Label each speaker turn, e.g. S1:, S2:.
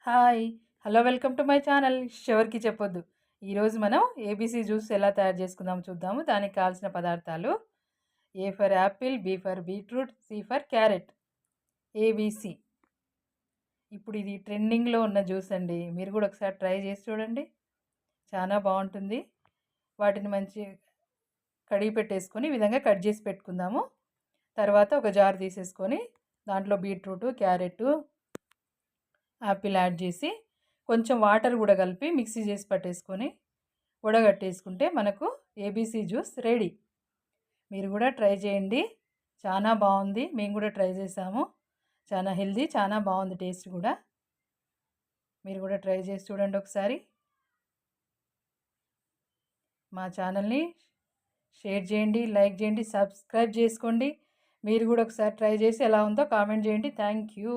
S1: Hi! Hello! Welcome to my channel షెవర్‌కి చెప్పొద్దు. ఈరోజు మనం ఏబీసీ జ్యూస్ ఎలా తయారు చేసుకుందామో చూద్దాము. దానికి కావాల్సిన పదార్థాలు A for apple, B for beetroot, C for carrot, ABC. ఇప్పుడు ఇది ట్రెండింగ్‌లో ఉన్న జ్యూస్ అండి. మీరు కూడా ఒకసారి ట్రై చేసి చూడండి. చాలా బావుంటుంది. వాటిని మంచి కడిగి పెట్టేసుకొని ఈ విధంగా కట్ చేసి పెట్టుకుందాము. తర్వాత ఒక జార్ తీసేసుకొని దాంట్లో బీట్రూటు, క్యారెట్టు, యాపిల్ యాడ్ చేసి కొంచెం వాటర్ కూడా కలిపి మిక్సీ చేసి పట్టేసుకొని వడగట్టేసుకుంటే మనకు ఏబీసీ జ్యూస్ రెడీ. మీరు కూడా ట్రై చేయండి. చాలా బాగుంది. మేము కూడా ట్రై చేసాము. చాలా హెల్దీ, చాలా బాగుంది టేస్ట్ కూడా. మీరు కూడా ట్రై చేసి చూడండి ఒకసారి. మా ఛానల్ని షేర్ చేయండి, లైక్ చేయండి, సబ్స్క్రైబ్ చేసుకోండి. మీరు కూడా ఒకసారి ట్రై చేసి ఎలా ఉందో కామెంట్ చేయండి. Thank you.